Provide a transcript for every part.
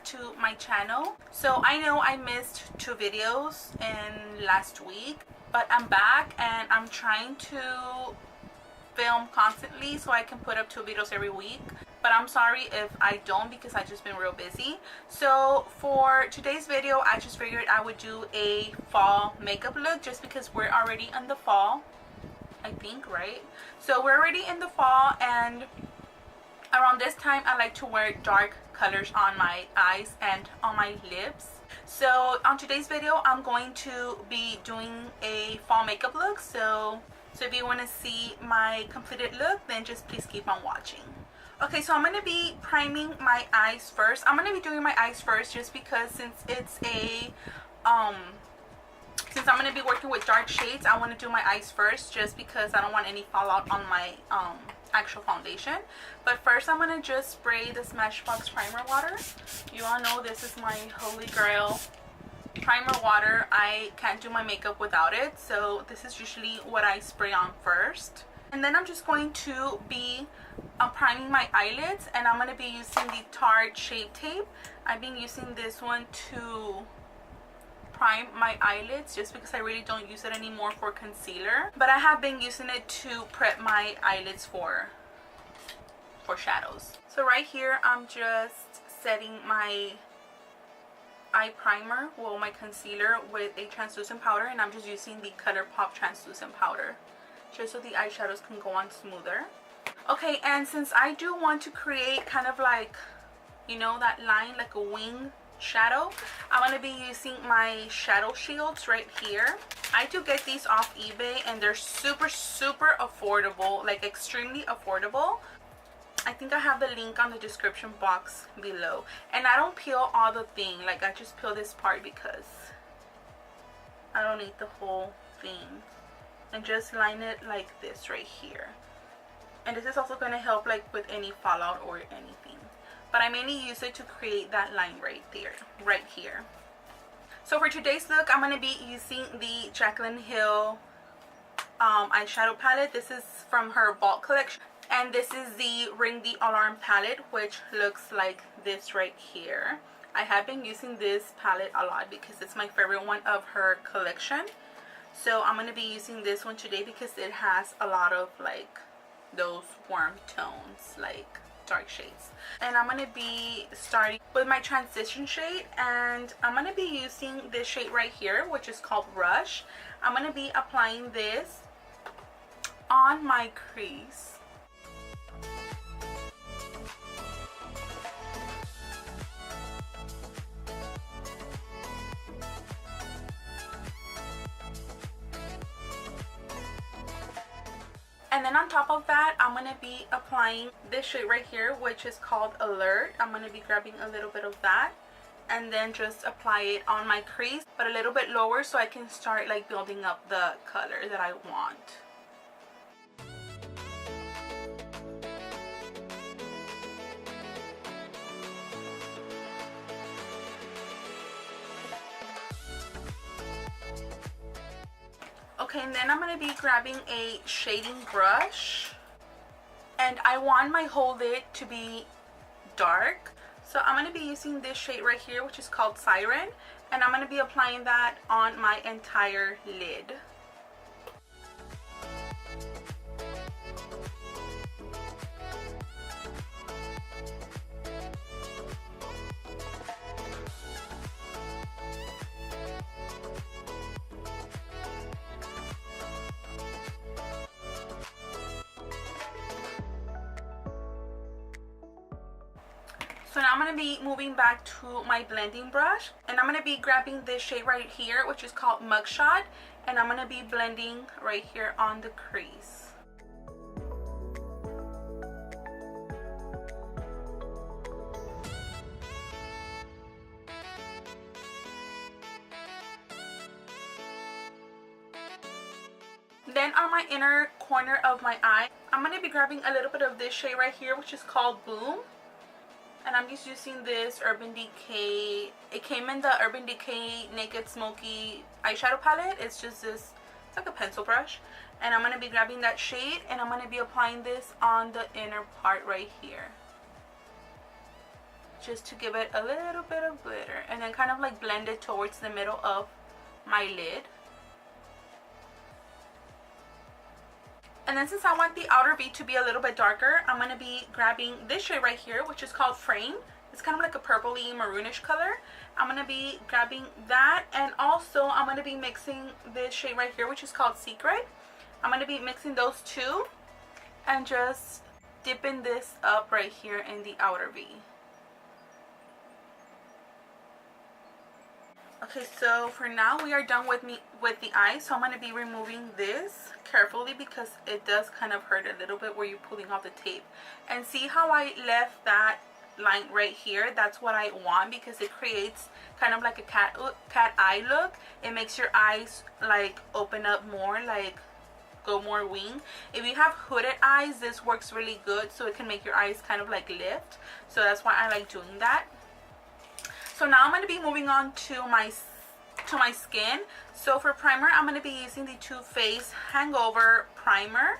back to my channel. So I know I missed 2 videos in last week, but I'm back and I'm trying to film constantly so I can put up 2 videos every week. But I'm sorry if I don't, because I've just been real busy. So for today's video, I just figured I would do a fall makeup look, just because we're already in the fall, I think, right? So we're already in the fall, and around this time I like to wear dark colors on my eyes and on my lips. So on today's video, I'm going to be doing a fall makeup look. So if you want to see my completed look, then just please keep on watching. Okay, so I'm going to be priming my eyes first. I'm going to be doing my eyes first just because since it's a since I'm going to be working with dark shades, I want to do my eyes first just because I don't want any fallout on my actual foundation. But first I'm going to just spray the Smashbox primer water. You all know this is my holy grail primer water. I can't do my makeup without it, so this is usually what I spray on first. And then I'm just going to be priming my eyelids, and I'm going to be using the Tarte Shape Tape. I've been using this one to prime my eyelids just because I really don't use it anymore for concealer, but I have been using it to prep my eyelids for shadows. So right here I'm just setting my eye primer, well, my concealer, with a translucent powder, and I'm just using the ColourPop translucent powder just so the eyeshadows can go on smoother. Okay, and since I do want to create kind of like, you know, that line, like a wing shadow, I'm going to be using my shadow shields right here. I do get these off eBay and they're super affordable, like extremely affordable. I think I have the link on the description box below. And I don't peel all the thing, like I just peel this part because I don't need the whole thing. And just line it like this right here. And this is also going to help like with any fallout or anything. But I mainly use it to create that line right there, right here. So for today's look, I'm going to be using the Jaclyn Hill eyeshadow palette. This is from her Vault collection. And this is the Ring the Alarm palette, which looks like this right here. I have been using this palette a lot because it's my favorite one of her collection. So I'm going to be using this one today because it has a lot of like those warm tones, like dark shades. And I'm going to be starting with my transition shade, and I'm going to be using this shade right here, which is called Rush. I'm going to be applying this on my crease. And then on top of that, I'm going to be applying this shade right here, which is called Alert. I'm going to be grabbing a little bit of that and then just apply it on my crease, but a little bit lower so I can start like building up the color that I want. Okay, and then I'm going to be grabbing a shading brush, and I want my whole lid to be dark. So I'm going to be using this shade right here, which is called Siren, and I'm going to be applying that on my entire lid. So now I'm going to be moving back to my blending brush, and I'm going to be grabbing this shade right here, which is called Mugshot, and I'm going to be blending right here on the crease. Then on my inner corner of my eye, I'm going to be grabbing a little bit of this shade right here, which is called Boom. And I'm just using this Urban Decay. It came in the Urban Decay Naked Smoky eyeshadow palette. It's just this, it's like a pencil brush. And I'm going to be grabbing that shade, and I'm going to be applying this on the inner part right here. just to give it a little bit of glitter, and then kind of like blend it towards the middle of my lid. And then since I want the outer V to be a little bit darker, I'm going to be grabbing this shade right here, which is called Frame. It's kind of like a purpley maroonish color. I'm going to be grabbing that, and also I'm going to be mixing this shade right here, which is called Secret. I'm going to be mixing those two and just dipping this up right here in the outer V. Okay, so for now we are done with the eye, so I'm going to be removing this carefully because it does kind of hurt a little bit where you're pulling off the tape. And see how I left that line right here? That's what I want because it creates kind of like a cat eye look. It makes your eyes like open up more, like go more wing. If you have hooded eyes, this works really good, so it can make your eyes kind of like lift. So that's why I like doing that. So now I'm going to be moving on to my skin. So for primer, I'm going to be using the Too Faced Hangover Primer.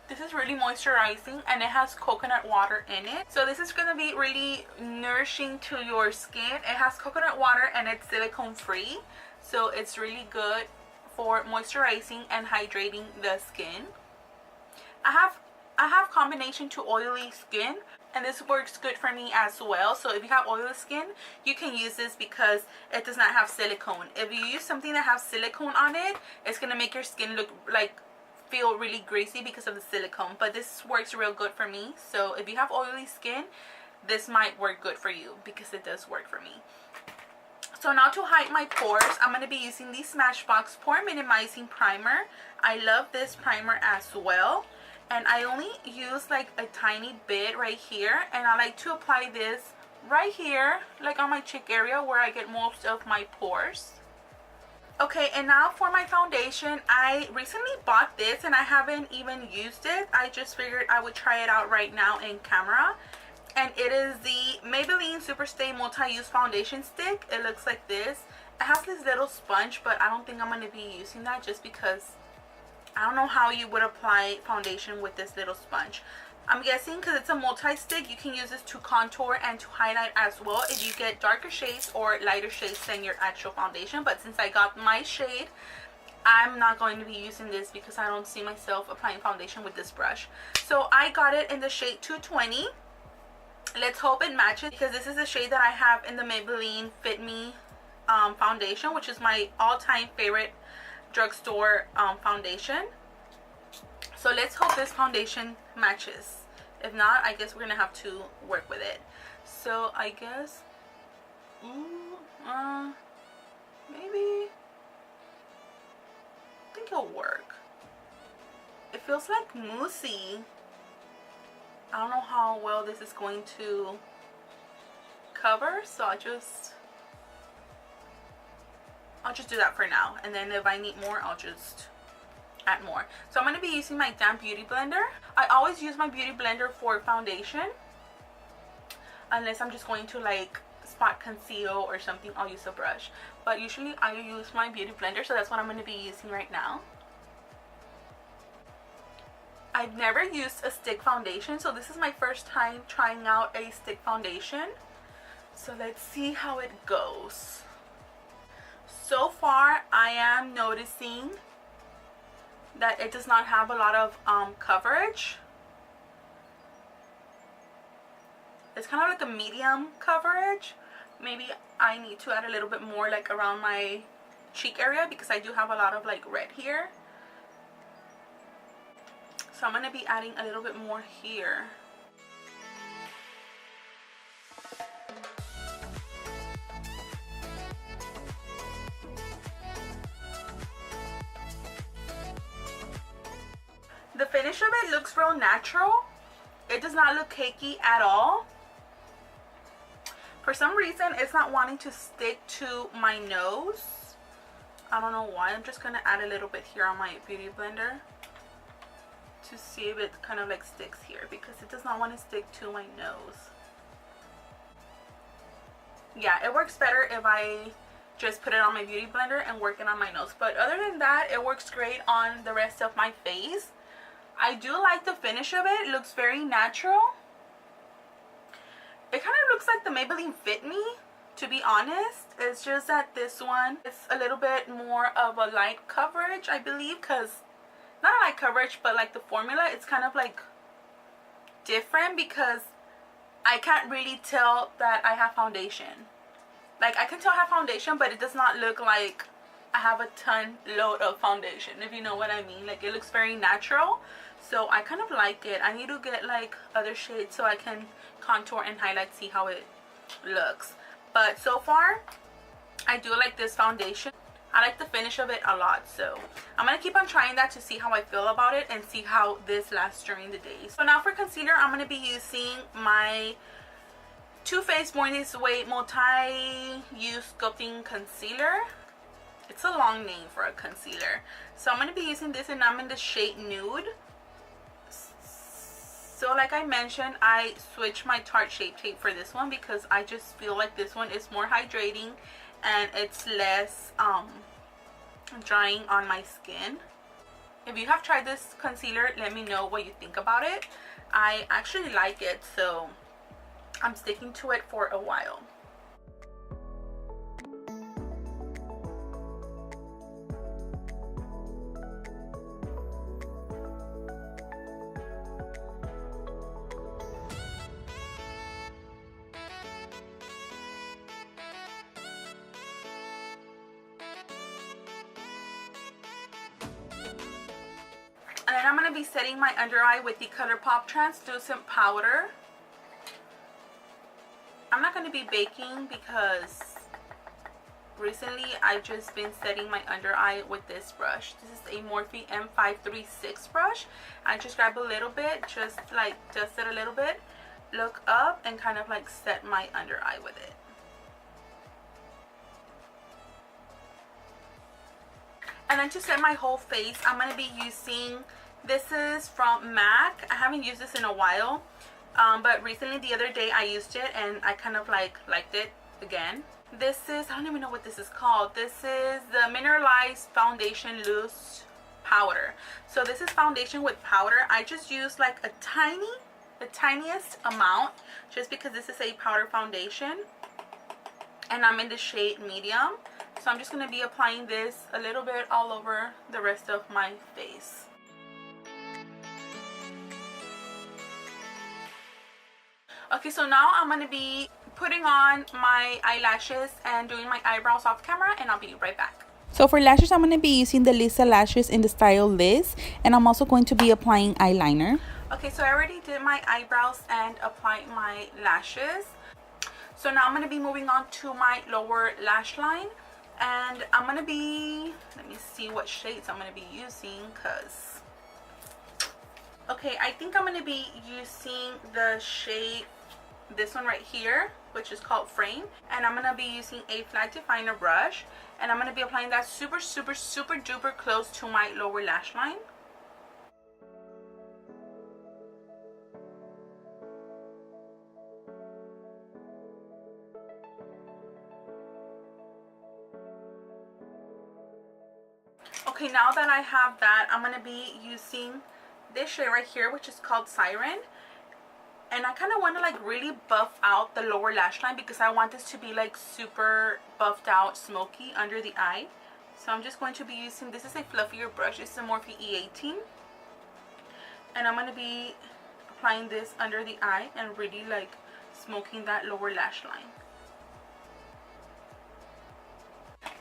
This is really moisturizing and it has coconut water in it. So this is going to be really nourishing to your skin. It has coconut water and it's silicone free. So it's really good for moisturizing and hydrating the skin. I have combination to oily skin, and this works good for me as well. So if you have oily skin, you can use this because it does not have silicone. If you use something that has silicone on it, it's going to make your skin look like feel really greasy because of the silicone. But this works real good for me. So if you have oily skin, this might work good for you because it does work for me. So now to hide my pores, I'm going to be using the Smashbox Pore Minimizing Primer. I love this primer as well. And I only use like a tiny bit right here, and I like to apply this right here, like on my cheek area where I get most of my pores. Okay, and now for my foundation, I recently bought this and I haven't even used it. I just figured I would try it out right now in camera. And it is the Maybelline Superstay Multi-Use Foundation Stick. It looks like this. It has this little sponge, but I don't think I'm going to be using that just because I don't know how you would apply foundation with this little sponge. I'm guessing because it's a multi-stick, you can use this to contour and to highlight as well if you get darker shades or lighter shades than your actual foundation. But since I got my shade, I'm not going to be using this because I don't see myself applying foundation with this brush. So I got it in the shade 220. Let's hope it matches because this is the shade that I have in the Maybelline Fit Me foundation, which is my all-time favorite drugstore foundation. So let's hope this foundation matches. If not, I guess we're gonna have to work with it. So I guess maybe I think it'll work. It feels like moussey. I don't know how well this is going to cover, so I'll just do that for now, and then if I need more, I'll just add more. So I'm going to be using my damp beauty blender. I always use my beauty blender for foundation, unless I'm just going to like spot conceal or something. I'll use a brush, but usually I use my beauty blender, so that's what I'm going to be using right now. I've never used a stick foundation, so this is my first time trying out a stick foundation. So let's see how it goes. So far, I am noticing that it does not have a lot of coverage. It's kind of like a medium coverage. Maybe I need to add a little bit more like around my cheek area because I do have a lot of like red here. So I'm going to be adding a little bit more here. The finish of it looks real natural. It does not look cakey at all. For some reason, it's not wanting to stick to my nose. I don't know why. I'm just going to add a little bit here on my beauty blender to see if it kind of like sticks here, because it does not want to stick to my nose. Yeah, it works better if I just put it on my beauty blender and work it on my nose. But other than that, it works great on the rest of my face. I do like the finish of it. It looks very natural. It kind of looks like the Maybelline Fit Me, to be honest. It's just that this one is a little bit more of a light coverage, I believe, because not a light coverage, but like the formula, it's kind of like different because I can't really tell that I have foundation. Like, I can tell I have foundation, but it does not look like I have a load of foundation, if you know what I mean. Like, it looks very natural, so I kind of like it. I need to get like other shades so I can contour and highlight, see how it looks. But so far I do like this foundation. I like the finish of it a lot, so I'm gonna keep on trying that to see how I feel about it and see how this lasts during the day. So now for concealer, I'm gonna be using my Too Faced Born This Way multi-use sculpting concealer. It's a long name for a concealer. So I'm going to be using this, and I'm in the shade Nude. So like I mentioned, I switched my Tarte Shape Tape for this one because I just feel like this one is more hydrating and it's less drying on my skin. If you have tried this concealer, let me know what you think about it. I actually like it, so I'm sticking to it for a while. And then I'm going to be setting my under eye with the ColourPop translucent powder. I'm not going to be baking because recently I've just been setting my under eye with this brush. This is a Morphe M536 brush. I just grab a little bit, just like dust it a little bit, look up, and kind of like set my under eye with it. And then to set my whole face, I'm going to be using, this is from MAC. I haven't used this in a while, but recently the other day I used it and I kind of like liked it again. This is, I don't even know what this is called. This is the Mineralized Foundation Loose Powder. So this is foundation with powder. I just used like the tiniest amount just because this is a powder foundation. And I'm in the shade Medium. So I'm just going to be applying this a little bit all over the rest of my face. Okay, so now I'm going to be putting on my eyelashes and doing my eyebrows off camera, and I'll be right back. So for lashes, I'm going to be using the Lyss lashes in the style Lyss, and I'm also going to be applying eyeliner. Okay, so I already did my eyebrows and applied my lashes. So now I'm going to be moving on to my lower lash line. And I'm going to be, let me see what shades I'm going to be using, because, okay, I think I'm going to be using the shade, this one right here, which is called Frame. And I'm going to be using a flat definer brush. And I'm going to be applying that super duper close to my lower lash line. Okay, now that I have that, I'm going to be using this shade right here, which is called Siren. And I kind of want to like really buff out the lower lash line because I want this to be like super buffed out, smoky under the eye. So I'm just going to be using, this is a fluffier brush. It's a Morphe E18. And I'm going to be applying this under the eye and really like smoking that lower lash line.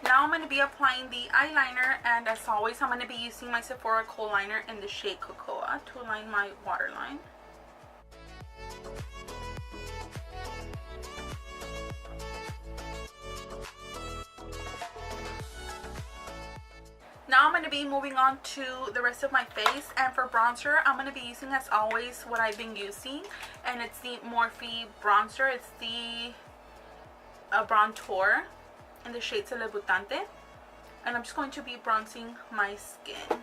Now I'm going to be applying the eyeliner, and as always I'm going to be using my Sephora Kohl liner in the shade Cocoa to line my waterline. Now I'm going to be moving on to the rest of my face, and for bronzer I'm going to be using, as always, what I've been using, and it's the Morphe bronzer. It's the Bronzer in the shade Celebutante, and I'm just going to be bronzing my skin.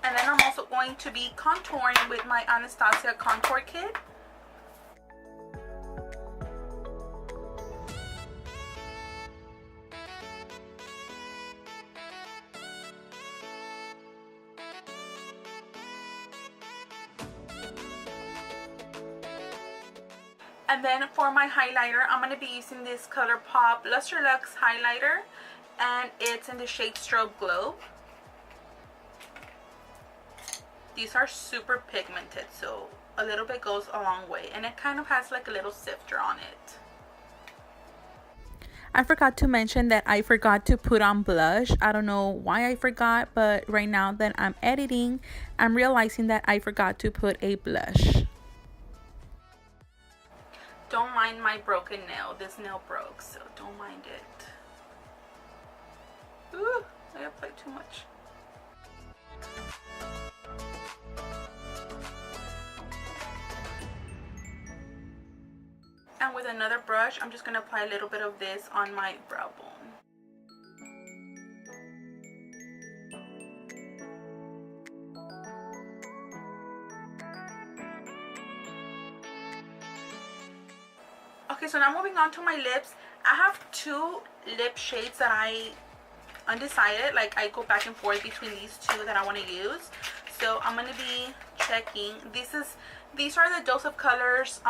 And then I'm also going to be contouring with my Anastasia contour kit. And then for my highlighter, I'm going to be using this ColourPop Luster Luxe highlighter, and it's in the shade Strobe Glow. These are super pigmented, so a little bit goes a long way, and it kind of has like a little sifter on it. I forgot to mention that I forgot to put on blush. I don't know why I forgot, but right now that I'm editing, I'm realizing that I forgot to put a blush. Don't mind my broken nail. This nail broke, so don't mind it. Ooh, I applied too much. And with another brush, I'm just going to apply a little bit of this on my brow bone. Okay, so now moving on to my lips. I have two lip shades that I undecided. Like, I go back and forth between these two that I want to use. So I'm going to be checking. These are the Dose of Colors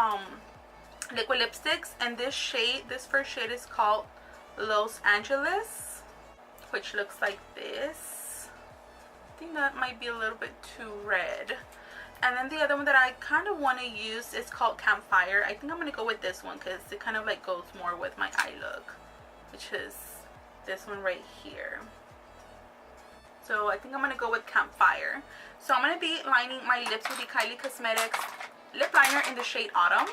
liquid lipsticks, and this first shade is called Los Angeles, which looks like this. I think that might be a little bit too red. And then the other one that I kind of want to use is called Campfire. I think I'm going to go with this one because it kind of like goes more with my eye look, which is this one right here. So I think I'm going to go with Campfire. So I'm going to be lining my lips with the Kylie Cosmetics lip liner in the shade Autumn.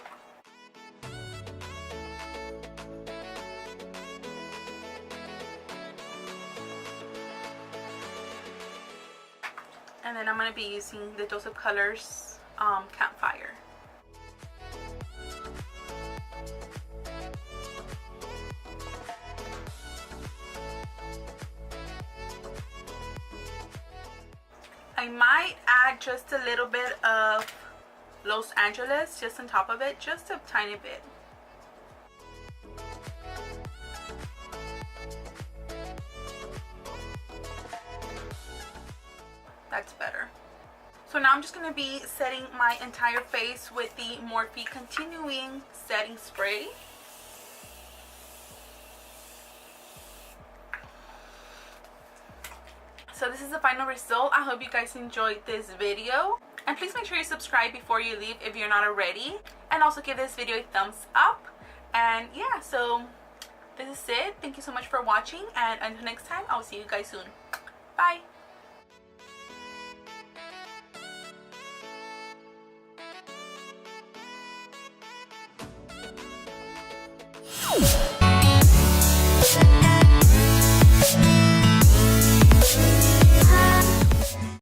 And then I'm going to be using the Dose of Colors Campfire. I might add just a little bit of Los Angeles just on top of it, just a tiny bit. That's better. So now I'm just going to be setting my entire face with the Morphe Continuing Setting Spray. So this is the final result. I hope you guys enjoyed this video. And please make sure you subscribe before you leave if you're not already. And also give this video a thumbs up. And yeah, so this is it. Thank you so much for watching. And until next time, I'll see you guys soon. Bye. You